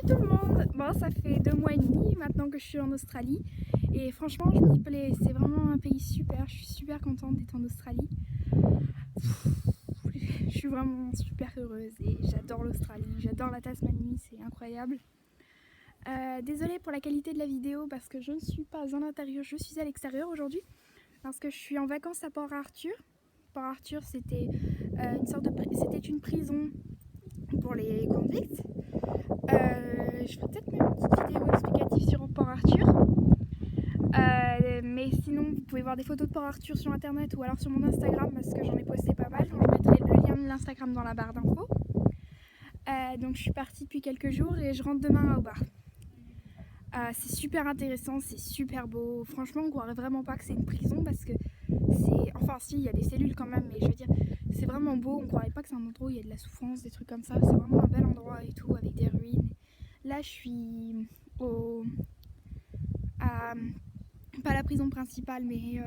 tout le monde. Bon, ça fait 2 mois et demi maintenant que je suis en Australie et franchement je m'y plais, c'est vraiment un pays super, je suis super contente d'être en Australie. Je suis vraiment super heureuse et j'adore l'Australie, j'adore la Tasmanie, c'est incroyable. Désolée pour la qualité de la vidéo parce que je ne suis pas en intérieur, je suis à l'extérieur aujourd'hui parce que je suis en vacances à Port Arthur. Port Arthur c'était c'était une prison pour les convicts. Je ferai peut-être même une petite vidéo explicative sur Port Arthur. Mais sinon, vous pouvez voir des photos de Port Arthur sur internet ou alors sur mon Instagram parce que j'en ai posté pas mal. Je mettrai le lien de l'Instagram dans la barre d'infos. Donc je suis partie depuis quelques jours et je rentre demain à Hobart. C'est super intéressant, c'est super beau. Franchement, on croirait vraiment pas que c'est une prison parce que c'est. Enfin, si, il y a des cellules quand même, mais je veux dire, c'est vraiment beau. On croirait pas que c'est un endroit où il y a de la souffrance, des trucs comme ça. C'est vraiment un bel endroit et tout, avec des ruines. Là, je suis à pas la prison principale, mais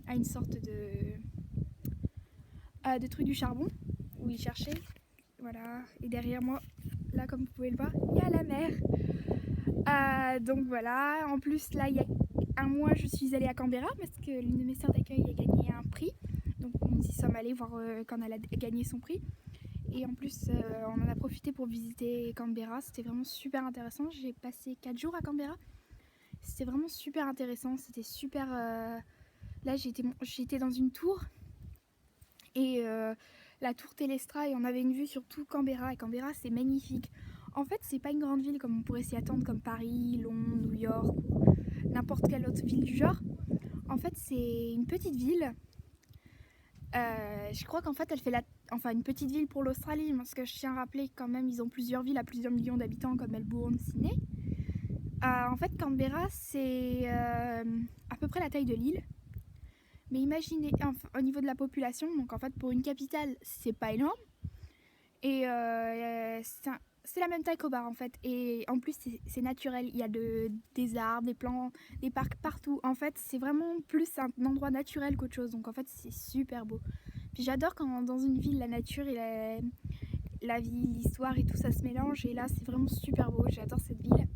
à une sorte de truc du charbon où ils cherchaient. Voilà, et derrière moi, là, comme vous pouvez le voir, il y a la mer. Donc voilà, en plus, là, il y a un mois, je suis allée à Canberra parce que l'une de mes sœurs d'accueil a gagné un prix. Donc nous y sommes allés voir quand elle a gagné son prix. Et en plus, on en a profité pour visiter Canberra. C'était vraiment super intéressant. J'ai passé 4 jours à Canberra. C'était vraiment super intéressant. C'était super. Là, j'étais dans une tour. Et la tour Télestra. Et on avait une vue sur tout Canberra. Et Canberra, c'est magnifique. En fait, c'est pas une grande ville comme on pourrait s'y attendre, comme Paris, Londres, New York ou n'importe quelle autre ville du genre. En fait, c'est une petite ville. Je crois qu'en fait, elle fait enfin une petite ville pour l'Australie, parce que je tiens à rappeler quand même, ils ont plusieurs villes à plusieurs millions d'habitants comme Melbourne, Sydney. En fait, Canberra, c'est à peu près la taille de l'île. Mais imaginez, enfin, au niveau de la population, donc en fait, pour une capitale, c'est pas énorme. Et c'est la même taille qu'Hobart en fait. Et en plus, c'est naturel. Il y a des arbres, des plantes, des parcs partout. En fait, c'est vraiment plus un endroit naturel qu'autre chose. Donc en fait, c'est super beau. Puis j'adore quand dans une ville, la nature et la vie, l'histoire et tout ça se mélange. Et là, c'est vraiment super beau. J'adore cette ville.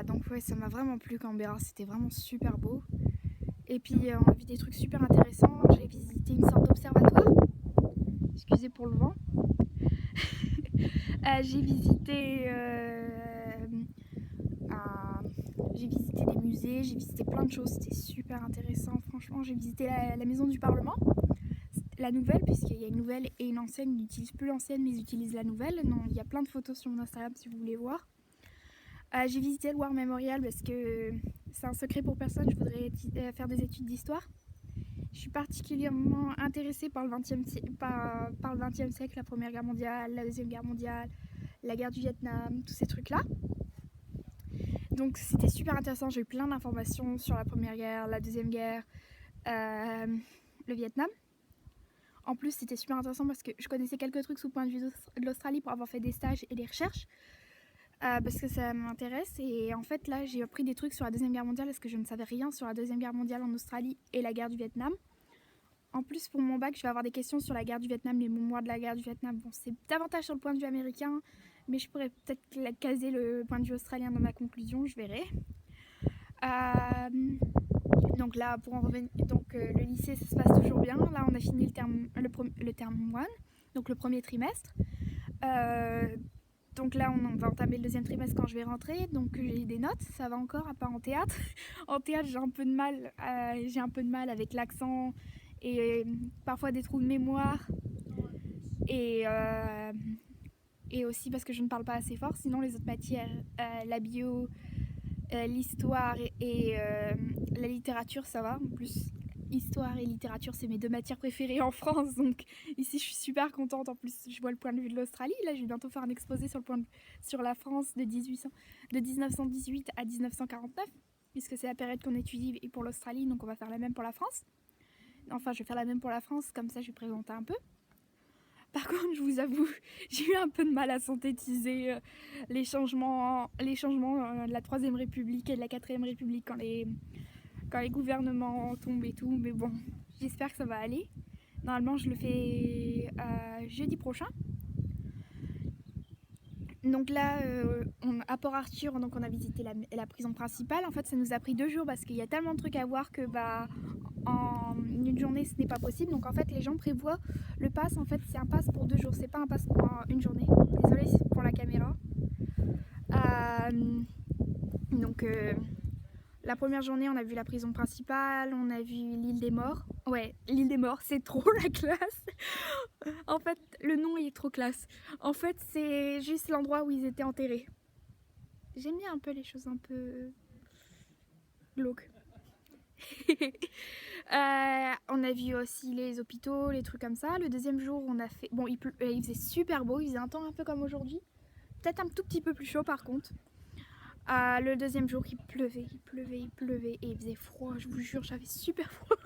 Donc ouais, ça m'a vraiment plu Canberra. C'était vraiment super beau. Et puis on a vu des trucs super intéressants. J'ai visité une sorte d'observatoire. Excusez pour le vent. J'ai visité j'ai visité des musées, j'ai visité plein de choses, c'était super intéressant. Franchement, j'ai visité la maison du Parlement, la nouvelle, puisqu'il y a une nouvelle et une ancienne. Ils n'utilisent plus l'ancienne, mais ils utilisent la nouvelle. Non, il y a plein de photos sur mon Instagram si vous voulez voir. J'ai visité le War Memorial parce que c'est un secret pour personne, je voudrais faire des études d'histoire. Je suis particulièrement intéressée par le 20e siècle, la Première Guerre mondiale, la Deuxième Guerre mondiale, la guerre du Vietnam, tous ces trucs-là. Donc c'était super intéressant, j'ai eu plein d'informations sur la Première Guerre, la Deuxième Guerre, le Vietnam. En plus, c'était super intéressant parce que je connaissais quelques trucs sous le point de vue de l'Australie pour avoir fait des stages et des recherches. Parce que ça m'intéresse. Et en fait, là, j'ai appris des trucs sur la Deuxième Guerre mondiale parce que je ne savais rien sur la Deuxième Guerre mondiale en Australie et la guerre du Vietnam. En plus, pour mon bac, je vais avoir des questions sur la guerre du Vietnam, les mémoires de la guerre du Vietnam. Bon, c'est davantage sur le point de vue américain, mais je pourrais peut-être caser le point de vue australien dans ma conclusion, je verrai. Donc là, pour en revenir, le lycée, ça se passe toujours bien. Là, on a fini le terme 1, donc le premier trimestre. Donc là, on va entamer le deuxième trimestre quand je vais rentrer. Donc j'ai des notes, ça va encore, à part en théâtre. En théâtre, j'ai un peu de mal avec l'accent et parfois des trous de mémoire. Et, aussi parce que je ne parle pas assez fort. Sinon, les autres matières, la bio, l'histoire et la littérature, ça va. En plus, histoire et littérature, c'est mes 2 matières préférées en France. Donc ici, je suis super contente. En plus, je vois le point de vue de l'Australie. Là, je vais bientôt faire un exposé sur la France de 1918 à 1949, puisque c'est la période qu'on étudie pour l'Australie. Donc on va faire la même pour la France. Enfin, je vais faire la même pour la France. Comme ça, je vais présenter un peu. Par contre, je vous avoue, j'ai eu un peu de mal à synthétiser les changements de la 3ème République et de la 4ème République quand les gouvernements tombent et tout. Mais bon, j'espère que ça va aller. Normalement, je le fais jeudi prochain. Donc là, à Port-Arthur, donc on a visité la prison principale. En fait, ça nous a pris 2 jours parce qu'il y a tellement de trucs à voir que en une journée, ce n'est pas possible. Donc en fait, les gens prévoient le pass. En fait, c'est un pass pour 2 jours. C'est pas un pass pour une journée. Désolée pour la caméra. Donc la première journée, on a vu la prison principale, on a vu l'île des morts. Ouais, l'île des morts, c'est trop la classe. En fait, le nom il est trop classe. En fait, c'est juste l'endroit où ils étaient enterrés. J'aime bien un peu les choses un peu glauques. On a vu aussi les hôpitaux, les trucs comme ça. Le deuxième jour, on a fait... Bon, il faisait super beau, il faisait un temps un peu comme aujourd'hui. Peut-être un tout petit peu plus chaud par contre. Le deuxième jour, il pleuvait et il faisait froid. Je vous jure, j'avais super froid.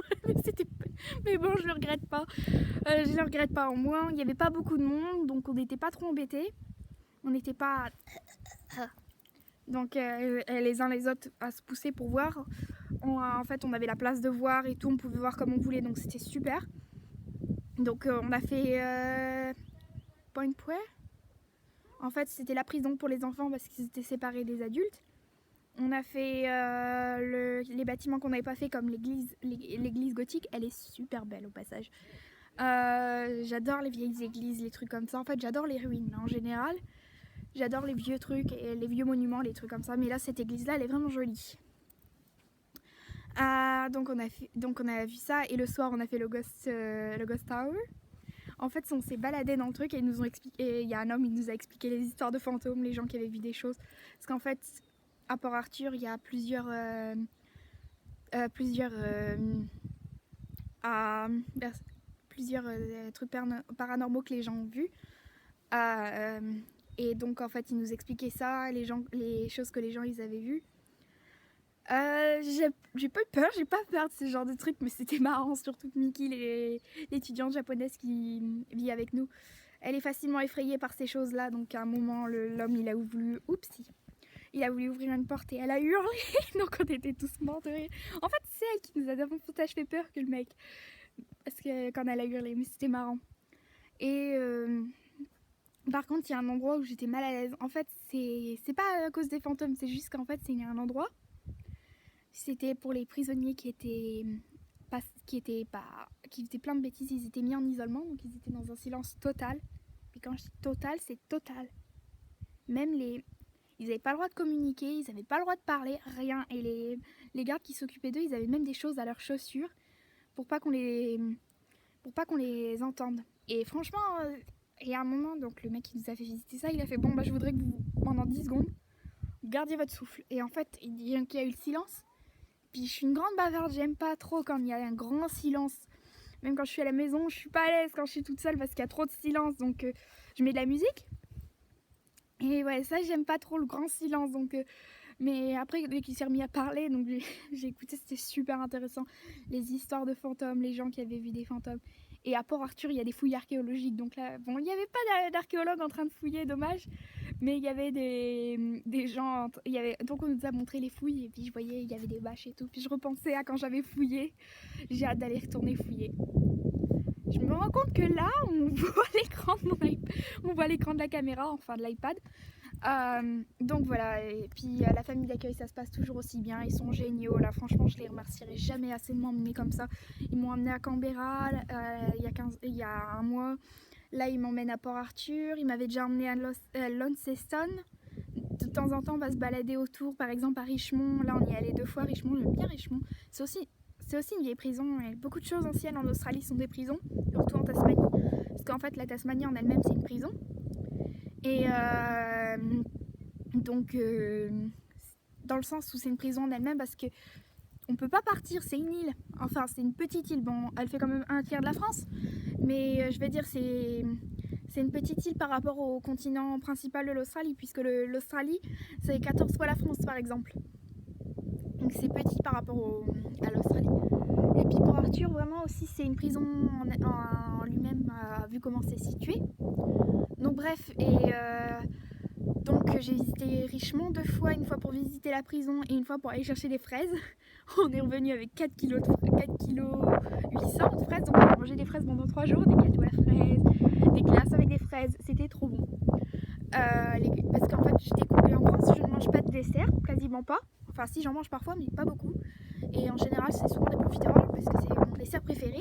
Mais bon, je le regrette pas. Je le regrette pas. Au moins, il n'y avait pas beaucoup de monde, donc on n'était pas trop embêtés. On n'était pas donc les uns les autres à se pousser pour voir. En fait, on avait la place de voir et tout. On pouvait voir comme on voulait, donc c'était super. Donc on a fait Point Puer. En fait, c'était la prison pour les enfants parce qu'ils étaient séparés des adultes. On a fait les bâtiments qu'on n'avait pas fait, comme l'église gothique. Elle est super belle au passage. J'adore les vieilles églises, les trucs comme ça. En fait, j'adore les ruines en général. J'adore les vieux trucs, et les vieux monuments, les trucs comme ça. Mais là, cette église-là, elle est vraiment jolie. Donc on a vu ça. Et le soir, on a fait le Ghost Tower. En fait, on s'est baladé dans le truc et ils nous ont expliqué. Il y a un homme, il nous a expliqué les histoires de fantômes, les gens qui avaient vu des choses. Parce qu'en fait, à Port-Arthur, il y a plusieurs trucs paranormaux que les gens ont vus. Et donc, en fait, il nous expliquait ça, les choses que les gens ils avaient vues. J'ai pas eu peur, j'ai pas peur de ce genre de trucs, mais c'était marrant, surtout que Miki, l'étudiante japonaise qui vit avec nous, elle est facilement effrayée par ces choses-là, donc à un moment, l'homme, il a voulu ouvrir une porte et elle a hurlé, donc on était tous morts de rire. En fait, c'est elle qui nous a davantage fait peur que le mec, parce que quand elle a hurlé, mais c'était marrant. Et par contre, il y a un endroit où j'étais mal à l'aise. En fait, c'est pas à cause des fantômes, c'est juste qu'en fait, il y a un endroit. C'était pour les prisonniers qui faisaient plein de bêtises. Ils étaient mis en isolement, donc ils étaient dans un silence total. Et quand je dis total, c'est total. Même ils n'avaient pas le droit de communiquer, ils n'avaient pas le droit de parler, rien. Et les gardes qui s'occupaient d'eux, ils avaient même des choses à leurs chaussures pour pas qu'on les entende. Et franchement, il y a un moment, donc le mec qui nous a fait visiter ça, il a fait bon, je voudrais que vous, pendant 10 secondes, vous gardiez votre souffle. Et en fait, il y a eu le silence. Puis je suis une grande bavarde, j'aime pas trop quand il y a un grand silence. Même quand je suis à la maison, je suis pas à l'aise quand je suis toute seule parce qu'il y a trop de silence. Donc je mets de la musique. Et ouais, ça j'aime pas trop le grand silence. Donc, mais après, dès qu'il s'est remis à parler, donc j'ai écouté, c'était super intéressant. Les histoires de fantômes, les gens qui avaient vu des fantômes. Et à Port-Arthur, il y a des fouilles archéologiques. Donc là, bon, il n'y avait pas d'archéologues en train de fouiller, dommage. Mais il y avait des gens. Donc on nous a montré les fouilles. Et puis je voyais, il y avait des bâches et tout. Puis je repensais à quand j'avais fouillé. J'ai hâte d'aller retourner fouiller. Je me rends compte que là, on voit l'écran de la caméra, enfin de l'iPad. Donc voilà, et puis la famille d'accueil, ça se passe toujours aussi bien, ils sont géniaux là, franchement je les remercierai jamais assez de m'emmener comme ça. Ils m'ont emmené à Canberra il y a un mois, là ils m'emmènent à Port-Arthur, ils m'avaient déjà emmené à Launceston. De temps en temps on va se balader autour, par exemple à Richmond, là on y est allé 2 fois, Richmond, j'aime bien Richmond, c'est aussi une vieille prison, et beaucoup de choses anciennes en Australie sont des prisons, surtout en Tasmanie, parce qu'en fait la Tasmanie en elle-même c'est une prison. Et donc, dans le sens où c'est une prison en elle-même, parce que on peut pas partir, c'est une île. Enfin, c'est une petite île. Bon, elle fait quand même 1/3 de la France, mais je vais dire c'est une petite île par rapport au continent principal de l'Australie, puisque l'Australie, c'est 14 fois la France, par exemple. Donc c'est petit par rapport à l'Australie. Et puis pour Arthur, vraiment aussi, c'est une prison en lui-même, vu comment c'est situé. Donc bref, et donc j'ai visité Richmond 2 fois, une fois pour visiter la prison et une fois pour aller chercher des fraises. On est revenu avec 4 kg 800 de fraises, donc on a mangé des fraises pendant 3 jours, des gâteaux à la fraise, des glaces avec des fraises, c'était trop bon. Parce qu'en fait, j'ai découvert en France, je ne mange pas de dessert, quasiment pas. Enfin, si, j'en mange parfois, mais pas beaucoup. Et en général, c'est souvent des profiteroles parce que c'est mon dessert préféré.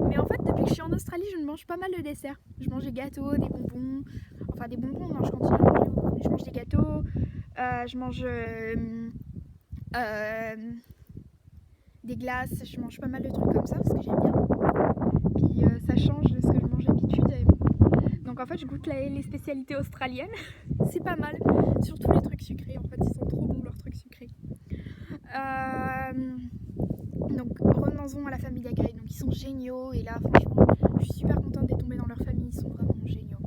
Mais en fait, depuis que je suis en Australie, je mange pas mal de desserts. Je mange des gâteaux, des bonbons. Enfin, des bonbons, non, je continue à manger beaucoup. Je mange des gâteaux, je mange des glaces, je mange pas mal de trucs comme ça parce que j'aime bien. Puis ça change de ce que je mange d'habitude. Donc en fait, je goûte les spécialités australiennes. C'est pas mal. Surtout les trucs sucrés, en fait, ils sont trop bons leurs trucs sucrés. Donc revenons-en à la famille d'accueil. Donc ils sont géniaux et là franchement je suis super contente d'être tombée dans leur famille, ils sont vraiment géniaux.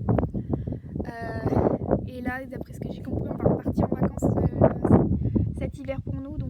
Et là d'après ce que j'ai compris on va repartir en vacances cet hiver pour nous, donc